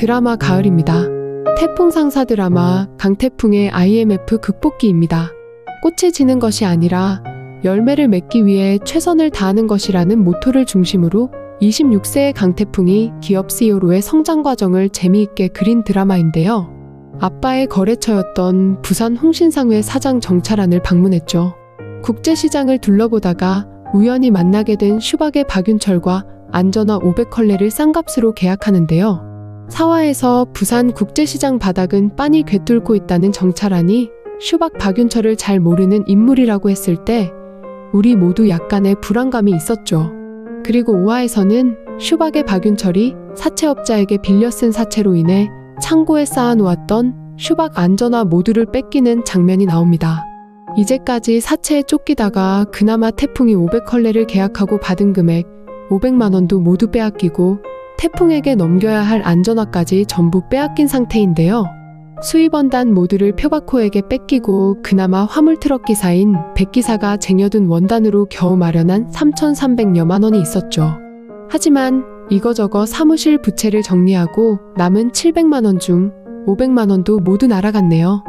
드라마 가을입니다. 태풍 상사 드라마 강태풍의 IMF 극복기입니다. 꽃이 지는 것이 아니라 열매를 맺기 위해 최선을 다하는 것이라는 모토를 중심으로 26세의 강태풍이 기업 CEO로의 성장 과정을 재미있게 그린 드라마인데요. 아빠의 거래처였던 부산 홍신상회 사장 정찰안을 방문했죠. 국제시장을 둘러보다가 우연히 만나게 된 슈박의 박윤철과 안전화 500컬레를 싼값으로 계약하는데요. 사화에서 부산 국제시장 바닥은 빤히 꿰뚫고 있다는 정찰안이 슈박 박윤철을 잘 모르는 인물이라고 했을 때 우리 모두 약간의 불안감이 있었죠. 그리고 5화에서는 슈박의 박윤철이 사채업자에게 빌려 쓴 사채로 인해 창고에 쌓아놓았던 슈박 안전화 모두를 뺏기는 장면이 나옵니다. 이제까지 사채에 쫓기다가 그나마 태풍이 500컬레를 계약하고 받은 금액 500만원도 모두 빼앗기고 태풍에게 넘겨야 할 안전화까지 전부 빼앗긴 상태인데요. 수입원단 모두를 표박호에게 뺏기고 그나마 화물트럭 기사인 백기사가 쟁여둔 원단으로 겨우 마련한 3,300여만원이 있었죠. 하지만 이거저거 사무실 부채를 정리하고 남은 700만원 중 500만원도 모두 날아갔네요.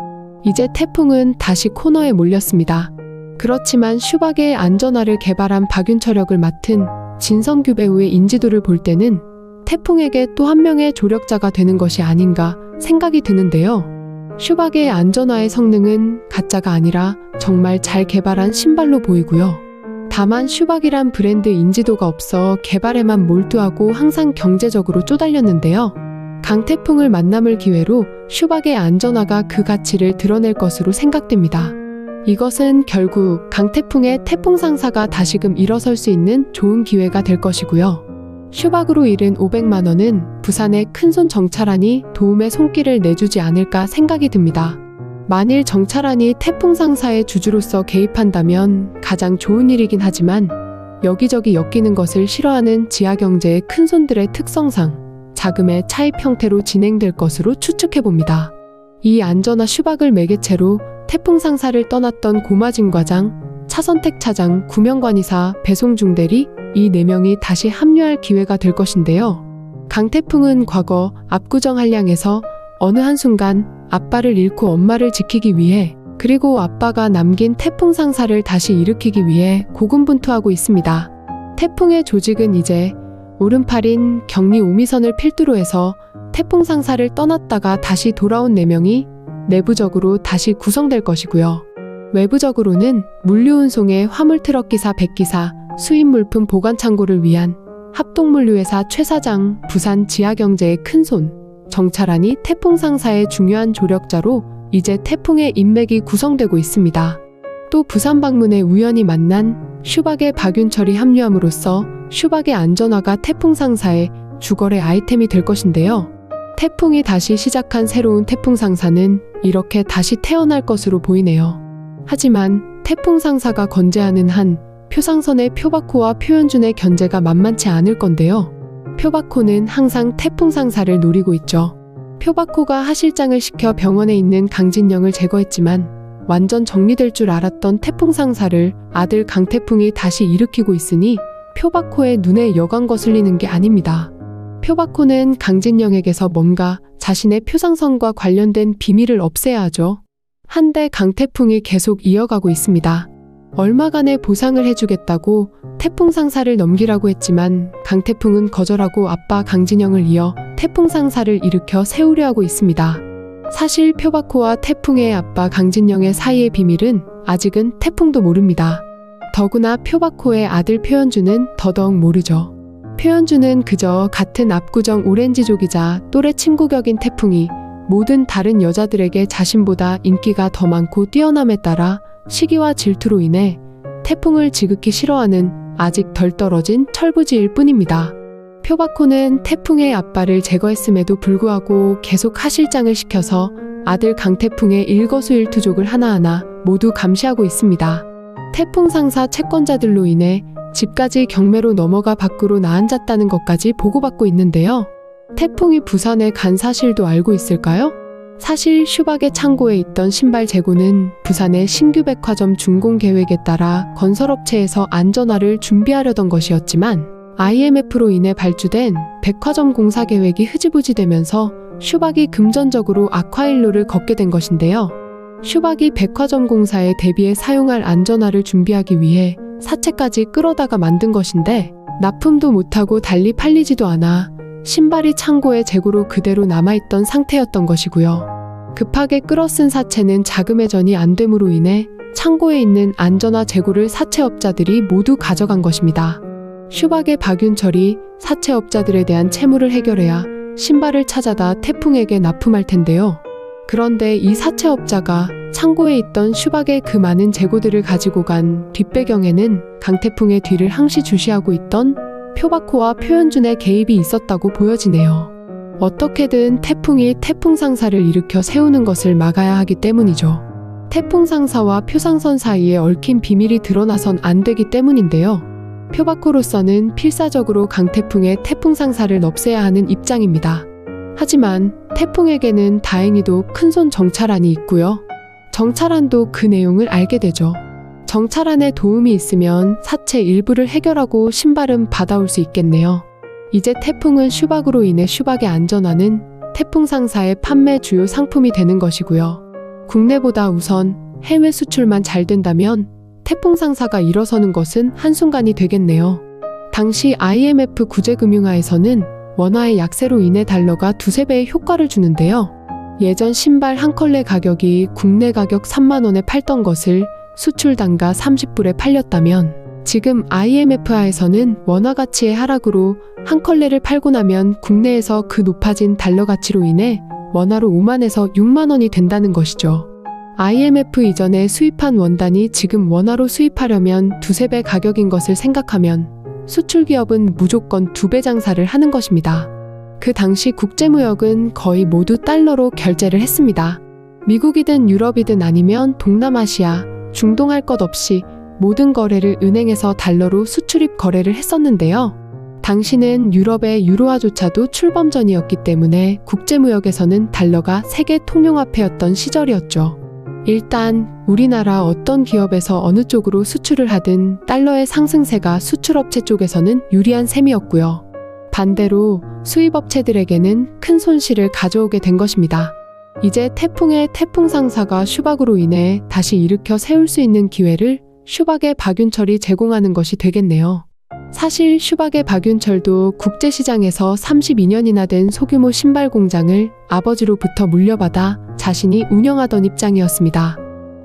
이제 태풍은 다시 코너에 몰렸습니다. 그렇지만 슈박의 안전화를 개발한 박윤철 역을 맡은 진성규 배우의 인지도를 볼 때는 태풍에게 또 한 명의 조력자가 되는 것이 아닌가 생각이 드는데요. 슈박의 안전화의 성능은 가짜가 아니라 정말 잘 개발한 신발로 보이고요. 다만 슈박이란 브랜드 인지도가 없어 개발에만 몰두하고 항상 경제적으로 쪼달렸는데요. 강태풍을 만남을 기회로 슈박의 안전화가 그 가치를 드러낼 것으로 생각됩니다. 이것은 결국 강태풍의 태풍 상사가 다시금 일어설 수 있는 좋은 기회가 될 것이고요. 슈박으로 잃은 500만원은 부산의 큰손 정찰안이 도움의 손길을 내주지 않을까 생각이 듭니다. 만일 정찰안이 태풍 상사의 주주로서 개입한다면 가장 좋은 일이긴 하지만 여기저기 엮이는 것을 싫어하는 지하경제의 큰손들의 특성상 자금의 차입 형태로 진행될 것으로 추측해봅니다. 이 안전화 슈박을 매개체로 태풍 상사를 떠났던 고마진 과장, 차선택 차장, 구명관이사, 배송중대리 이 4명이 다시 합류할 기회가 될 것인데요. 강태풍은 과거 압구정 한량에서 어느 한순간 아빠를 잃고 엄마를 지키기 위해 그리고 아빠가 남긴 태풍 상사를 다시 일으키기 위해 고군분투하고 있습니다. 태풍의 조직은 이제 오른팔인 경리 오미선을 필두로 해서 태풍 상사를 떠났다가 다시 돌아온 4명이 내부적으로 다시 구성될 것이고요. 외부적으로는 물류운송의 화물트럭 기사 백기사, 수입물품 보관창고를 위한 합동물류회사 최사장, 부산 지하경제의 큰손, 정찰안이 태풍 상사의 중요한 조력자로 이제 태풍의 인맥이 구성되고 있습니다. 또 부산 방문에 우연히 만난 슈박의 박윤철이 합류함으로써 슈박의 안전화가 태풍 상사의 주거래 아이템이 될 것인데요. 태풍이 다시 시작한 새로운 태풍 상사는 이렇게 다시 태어날 것으로 보이네요. 하지만 태풍 상사가 건재하는 한 표상선의 표박호와 표현준의 견제가 만만치 않을 건데요. 표박호는 항상 태풍 상사를 노리고 있죠. 표박호가 하실장을 시켜 병원에 있는 강진영을 제거했지만 완전 정리될 줄 알았던 태풍 상사를 아들 강태풍이 다시 일으키고 있으니 표박호의 눈에 여간 거슬리는 게 아닙니다. 표박호는 강진영에게서 뭔가 자신의 표상선과 관련된 비밀을 없애야 하죠. 한데 강태풍이 계속 이어가고 있습니다. 얼마간의 보상을 해주겠다고 태풍 상사를 넘기라고 했지만 강태풍은 거절하고 아빠 강진영을 이어 태풍 상사를 일으켜 세우려 하고 있습니다. 사실 표박호와 태풍의 아빠 강진영의 사이의 비밀은 아직은 태풍도 모릅니다. 더구나 표박호의 아들 표현주는 더더욱 모르죠. 표현주는 그저 같은 압구정 오렌지족이자 또래 친구격인 태풍이 모든 다른 여자들에게 자신보다 인기가 더 많고 뛰어남에 따라 시기와 질투로 인해 태풍을 지극히 싫어하는 아직 덜 떨어진 철부지일 뿐입니다. 표박호는 태풍의 아빠를 제거했음에도 불구하고 계속 하실장을 시켜서 아들 강태풍의 일거수일투족을 하나하나 모두 감시하고 있습니다. 태풍 상사 채권자들로 인해 집까지 경매로 넘어가 밖으로 나앉았다는 것까지 보고받고 있는데요. 태풍이 부산에 간 사실도 알고 있을까요? 사실 슈박의 창고에 있던 신발 재고는 부산의 신규 백화점 준공 계획에 따라 건설업체에서 안전화를 준비하려던 것이었지만 IMF로 인해 발주된 백화점 공사 계획이 흐지부지 되면서 슈박이 금전적으로 악화일로를 걷게 된 것인데요. 슈박이 백화점 공사에 대비해 사용할 안전화를 준비하기 위해 사채까지 끌어다가 만든 것인데 납품도 못하고 달리 팔리지도 않아 신발이 창고에 재고로 그대로 남아있던 상태였던 것이고요. 급하게 끌어쓴 사채는 자금회전이 안 됨으로 인해 창고에 있는 안전화 재고를 사채업자들이 모두 가져간 것입니다. 슈박의 박윤철이 사채업자들에 대한 채무를 해결해야 신발을 찾아다 태풍에게 납품할 텐데요. 그런데 이 사채업자가 창고에 있던 슈박의 그 많은 재고들을 가지고 간 뒷배경에는 강태풍의 뒤를 항시 주시하고 있던 표바코와 표현준의 개입이 있었다고 보여지네요. 어떻게든 태풍이 태풍상사를 일으켜 세우는 것을 막아야 하기 때문이죠. 태풍상사와 표상선 사이에 얽힌 비밀이 드러나선 안 되기 때문인데요. 표바코로서는 필사적으로 강태풍의 태풍상사를 없애야 하는 입장입니다. 하지만 태풍에게는 다행히도 큰손 정찰안이 있고요. 정찰안도 그 내용을 알게 되죠. 정찰안에 도움이 있으면 사채 일부를 해결하고 신발은 받아올 수 있겠네요. 이제 태풍은 슈박으로 인해 슈박의 안전화는 태풍상사의 판매 주요 상품이 되는 것이고요. 국내보다 우선 해외 수출만 잘 된다면 태풍상사가 일어서는 것은 한순간이 되겠네요. 당시 IMF 구제금융화에서는 원화의 약세로 인해 달러가 두세 배의 효과를 주는데요. 예전 신발 한 컬레 가격이 국내 가격 3만원에 팔던 것을 수출 단가 30불에 팔렸다면 지금 IMF화에서는 원화 가치의 하락으로 한 컬레를 팔고 나면 국내에서 그 높아진 달러 가치로 인해 원화로 5만에서 6만원이 된다는 것이죠. IMF 이전에 수입한 원단이 지금 원화로 수입하려면 두세 배 가격인 것을 생각하면 수출기업은 무조건 2배 장사를 하는 것입니다. 그 당시 국제무역은 거의 모두 달러로 결제를 했습니다. 미국이든 유럽이든 아니면 동남아시아, 중동 할 것 없이 모든 거래를 은행에서 달러로 수출입 거래를 했었는데요. 당시는 유럽의 유로화조차도 출범 전이었기 때문에 국제무역에서는 달러가 세계 통용화폐였던 시절이었죠. 일단 우리나라 어떤 기업에서 어느 쪽으로 수출을 하든 달러의 상승세가 수출업체 쪽에서는 유리한 셈이었고요. 반대로 수입업체들에게는 큰 손실을 가져오게 된 것입니다. 이제 태풍의 태풍상사가 슈박으로 인해 다시 일으켜 세울 수 있는 기회를 슈박의 박윤철이 제공하는 것이 되겠네요. 사실 슈박의 박윤철도 국제시장에서 32년이나 된 소규모 신발 공장을 아버지로부터 물려받아 자신이 운영하던 입장이었습니다.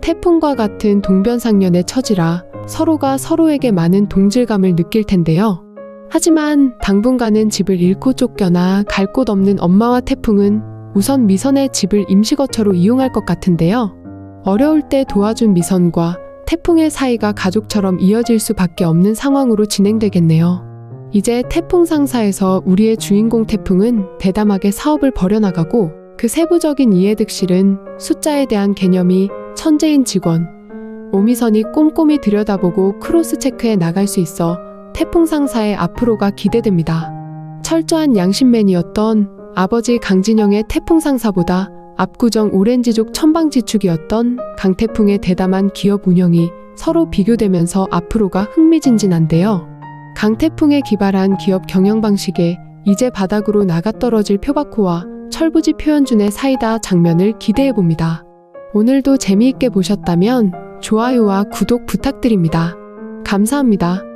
태풍과 같은 동변상련의 처지라 서로가 서로에게 많은 동질감을 느낄 텐데요. 하지만 당분간은 집을 잃고 쫓겨나 갈 곳 없는 엄마와 태풍은 우선 미선의 집을 임시거처로 이용할 것 같은데요. 어려울 때 도와준 미선과 태풍의 사이가 가족처럼 이어질 수밖에 없는 상황으로 진행되겠네요. 이제 태풍상사에서 우리의 주인공 태풍은 대담하게 사업을 벌여나가고 그 세부적인 이해득실은 숫자에 대한 개념이 천재인 직원, 오미선이 꼼꼼히 들여다보고 크로스 체크해 나갈 수 있어 태풍상사의 앞으로가 기대됩니다. 철저한 양심맨이었던 아버지 강진영의 태풍상사보다 압구정 오렌지족 천방지축이었던 강태풍의 대담한 기업 운영이 서로 비교되면서 앞으로가 흥미진진한데요. 강태풍의 기발한 기업 경영 방식에 이제 바닥으로 나가떨어질 표바코와 철부지 표현준의 사이다 장면을 기대해봅니다. 오늘도 재미있게 보셨다면 좋아요와 구독 부탁드립니다. 감사합니다.